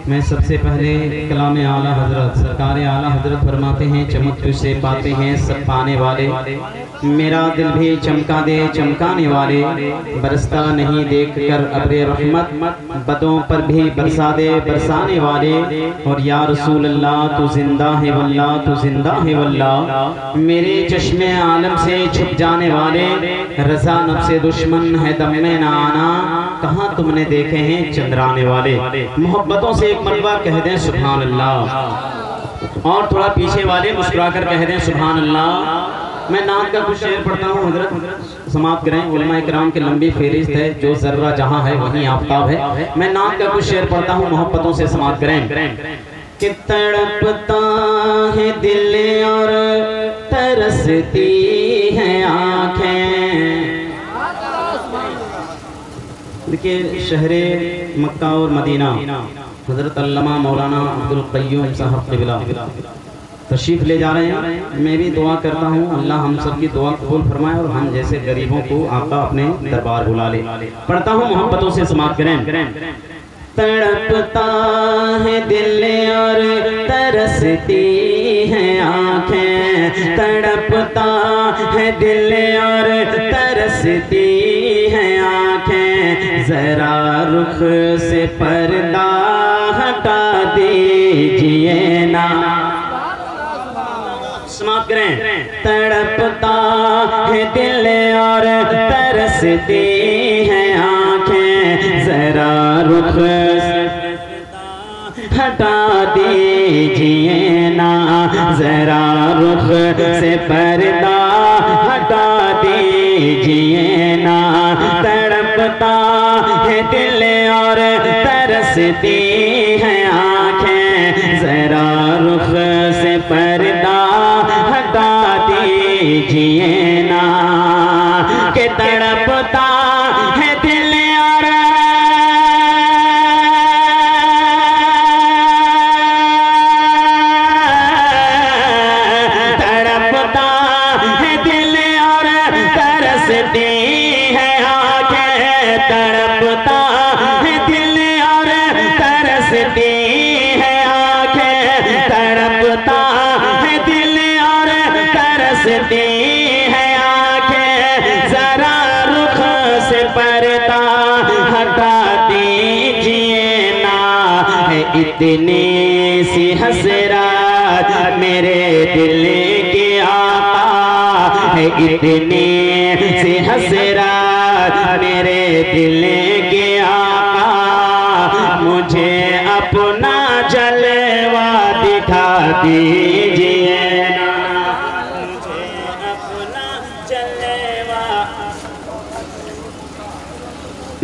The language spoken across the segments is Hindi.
मैं सबसे पहले कलाम आला हजरत सरकार आला हजरत फरमाते हैं, चमक तुझसे पाते हैं सब पाने वाले, मेरा दिल भी चमका दे चमकाने वाले, बरसता नहीं देख कर अब्रे रहमत, बदों पर भी बरसा दे बरसाने वाले। और या रसूल अल्लाह तू जिंदा है वल्लाह, तू जिंदा है वल्लाह, मेरे चश्मे आलम से छुप जाने वाले, रजा नफ्से दुश्मन है दम में ना आना, कहाँ तुमने देखे हैं चंद्राने वाले। मोहब्बतों से एक मरतबा कह दें सुभान अल्लाह, और थोड़ा पीछे वाले मुस्कुरा कर कह दें सुभान अल्लाह। मैं नात का कुछ शेर पढ़ता हूँ, हजरत समाप्त करें। उलमा इकराम की लंबी फहरिस्त है, जो जर्रा जहाँ है वहीं आफ्ताब है। मैं नात का कुछ शेर पढ़ता हूँ, मोहब्बतों से समाप्त करें। कि तड़पता है दिल और तरसती है आँखें। देखिए शहरे मक्का और मदीना हज़रत अल्लामा मौलाना अब्दुल क़य्यूम साहब क़िबला तशरीफ़ ले जा रहे हैं। मैं भी दुआ करता हूँ अल्लाह हम सब की दुआ कबूल फरमाए और हम जैसे गरीबों को आका अपने दरबार बुला ले। पढ़ता हूँ, मोहब्बतों से समाप्त करें। तड़पता है दिल और तरसती है आँखें, तड़पता है दिल और तरसती है आँखें, जरा रुख से पर्दा हटा दीजिए ना। समाप्त करें। तड़पता है दिल और तरसती है आँखें, जरा रुख हटा दीजिए ना, जरा रुख से पर्दा हटा दीजिए ना। तड़पता है दिल और तरसती है आँखें, जरा रुख से पर्दा हटा दीजिए ना। कि तड़पता है दिल और तड़पता है दिल और तरसती है आँखें, तड़पता है दिल और तरसती है आँखें, तड़पता है दिल और तरसती है आँखें, जरा रुख से पर्दा हटा दीजिए ना। है इतनी सी हसरत मेरे दिल की आका, है इतनी सी हसरत मेरे दिल की आका, मुझे अपना जलवा दिखा दीजिए ना, मुझे अपना जलवा,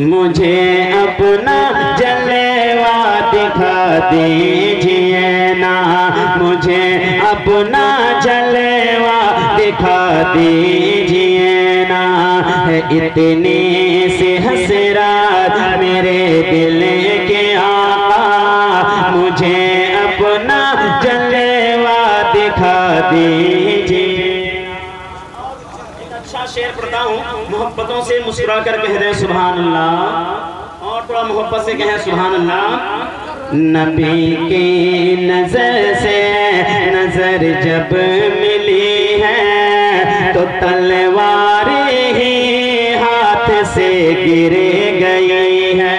मुझे अपना जलवा दिखा दीजिए ना, मुझे अपना जलवा दिखा दीजिए ना। है इतनी सी हसरत मेरे दिल के आका, मुझे अपना जलवा दिखा दीजिए। एक अच्छा शेर पढ़ता हूँ, मोहब्बतों से मुस्कुरा कर कह दे सुभान अल्लाह, और थोड़ा मोहब्बत से कहें सुभान अल्लाह। नबी की नजर से नजर जब मिली है, तो तलवार ही हाथ से गिर गई है।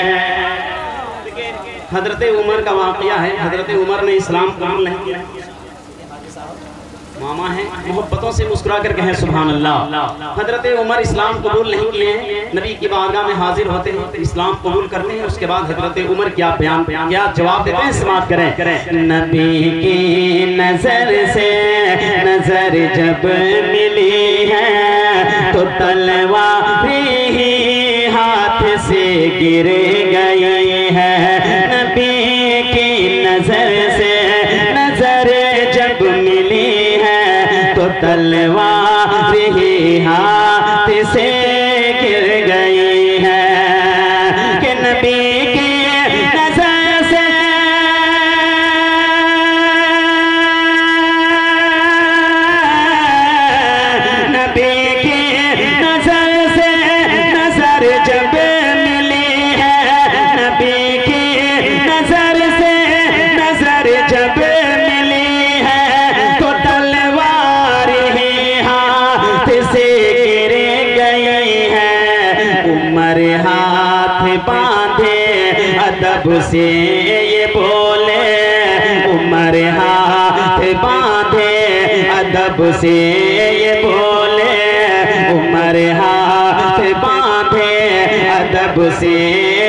हजरत उमर का वाक़या है। हजरत उमर ने इस्लाम कबूल नहीं किया, मामा है। मोहब्बतों से मुस्कुरा कर कहें सुभान अल्लाह। हजरत उमर इस्लाम कबूल नहीं किए हैं, नबी की बारगाह में हाजिर होते हैं, इस्लाम कबूल करते हैं। उसके बाद हजरत उमर क्या बयान क्या जवाब देते हैं, समाप्त करें। नबी की नजर से नजर जब मिली है, तो तलवार ही हाथ से गिर गई है। नबी की नजर से नजर जब मिली है, तो तलवार ही हाथ से गिर गई है। कि नबी की नजर से नबी की नजर से नजर जब मिली है, नबी की नजर से से ये बोले, उमर हाथ बांधे अदब से ये बोले, उमर हाथ बांधे अदब से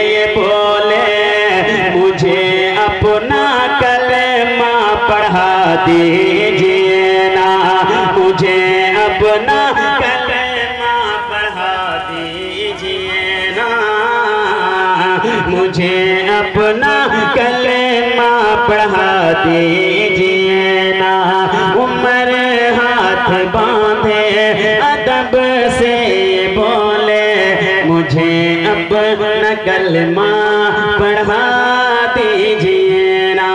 ये बोले, मुझे अपना कलमा पढ़ा दीजिए ना, मुझे अपना कलमा पढ़ा दीजिए ना, मुझे अपना कलमा पढ़ा दीजिए ना। उमर हाथ बांधे अदब से बोले, मुझे अपना कलमा पढ़ा दीजिए ना।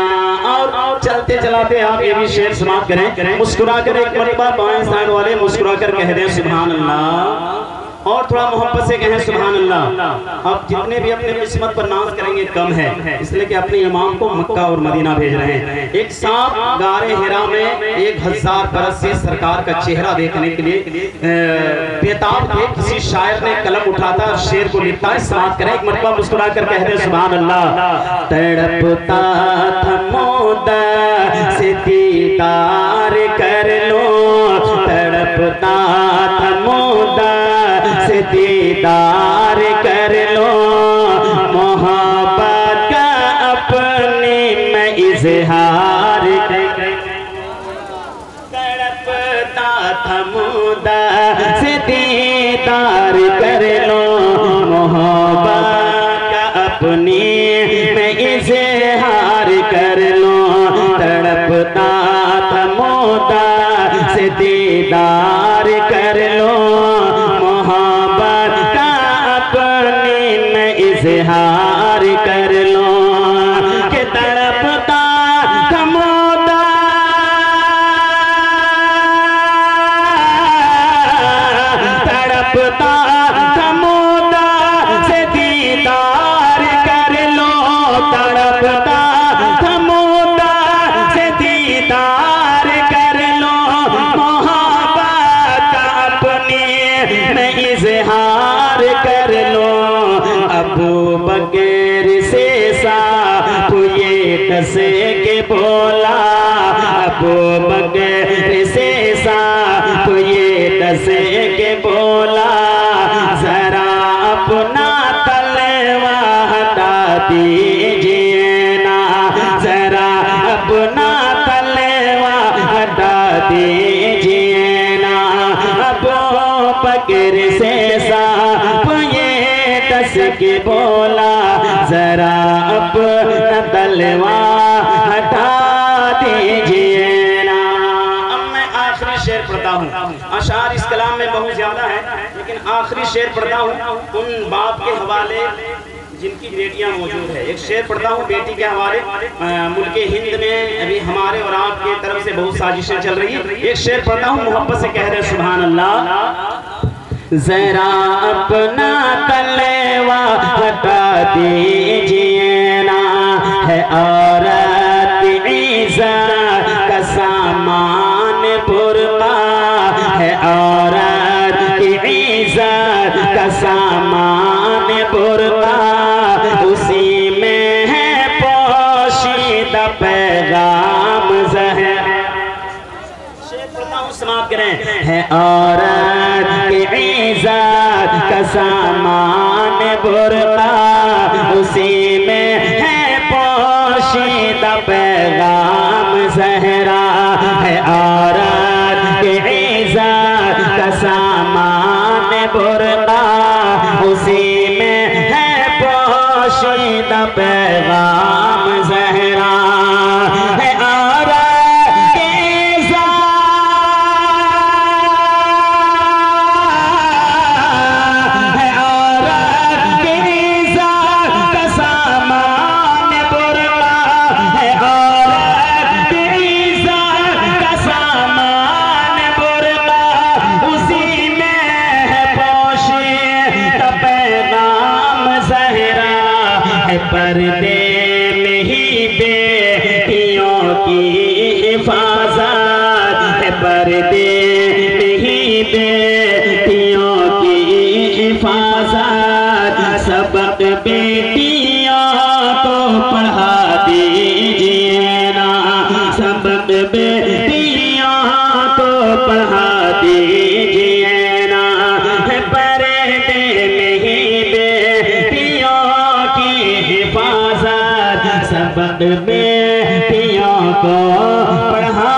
और चलते चलाते आप ये भी शेर समाप्त करें। मुस्कुरा कर एक मरतबा बाएं साइड वाले मुस्कुरा कर कह दें सुभान अल्लाह, और थोड़ा मोहब्बत से कहें सुभान अल्लाह। अब जितने भी अपने किस्मत पर नाज करेंगे कम है, इसलिए कि अपने इमाम को मक्का और मदीना भेज रहे हैं। एक सांप गारे हिरा में 1000 बरस से सरकार का चेहरा देखने के लिए बेताब थे। किसी शायर ने कलम उठाता और शेर को लिखता है, समाप्त करें। एक मरतबा मुस्कुरा कर कह दे सुभान अल्लाह। तड़पता था मोदा से दीदार कर लो, तड़पता था मोदा से दीदार कर लो, मोहब्बत का अपने में इजहार कर। तड़पता था मुदा से दीदार कर लो, मोहब्बत का अपने में इजहार कर लो। तड़पता था मुदा से दीदार कर लो, इज़हार कर लो। कि तड़पता था मोदा, तड़पता था मोदा से दीदार कर लो, तड़पता था मोदा से दीदार कर लो, मोहब्बत का अपने में इज़हार कर लो। अबू बकर से साफ ये कसे के बोला, अबू बकर से साफ ये कसे के बोला, जरा अपना तलवा हटा दीजिए ना, जरा अपना तलवा हटा दीजिए ना। अबू बकर से साफ ये कस के बोला, जरा अपना तलवा हटा दीजिए ना। अब मैं आखिरी शेर पढ़ता हूँ। अशार इस कलाम में बहुत ज्यादा है, लेकिन आखिरी शेर पढ़ता हूँ उन बाप के हवाले जिनकी बेटियां मौजूद है। एक शेर पढ़ता हूँ बेटी के हवाले। मुल्के हिंद में अभी हमारे और आपके तरफ से बहुत साजिशें चल रही है। एक शेर पढ़ता हूँ, मोहब्बत से कह रहे सुभान अल्लाह। जरा अपना तलवा हटा दीजिए ना, है औरत इज़्ज़त का सामान बुर्का, है औरत की इज़्ज़त का सामान बुर्का, उसी में है पोशीदा पैगाम ज़हर। समाप्त करें। है औरत की इज़्ज़त का सामान बुर्का, उसी में है पोशीदा पैगाम ज़हरा, है औरत की इज़्ज़त का सामान बुर्का, उसी में है पोशीदा पैगाम ज़हरा, है पर्दे में ही बेटियों की हिफाजत है, पर्दे में ही बेटियों की हिफाजत, सबक बेटियों को बेटियों को पढ़ा दीजिए ना, पर्दे में ही बेटियों की हिफाजत, सबक बेटियों को पढ़ा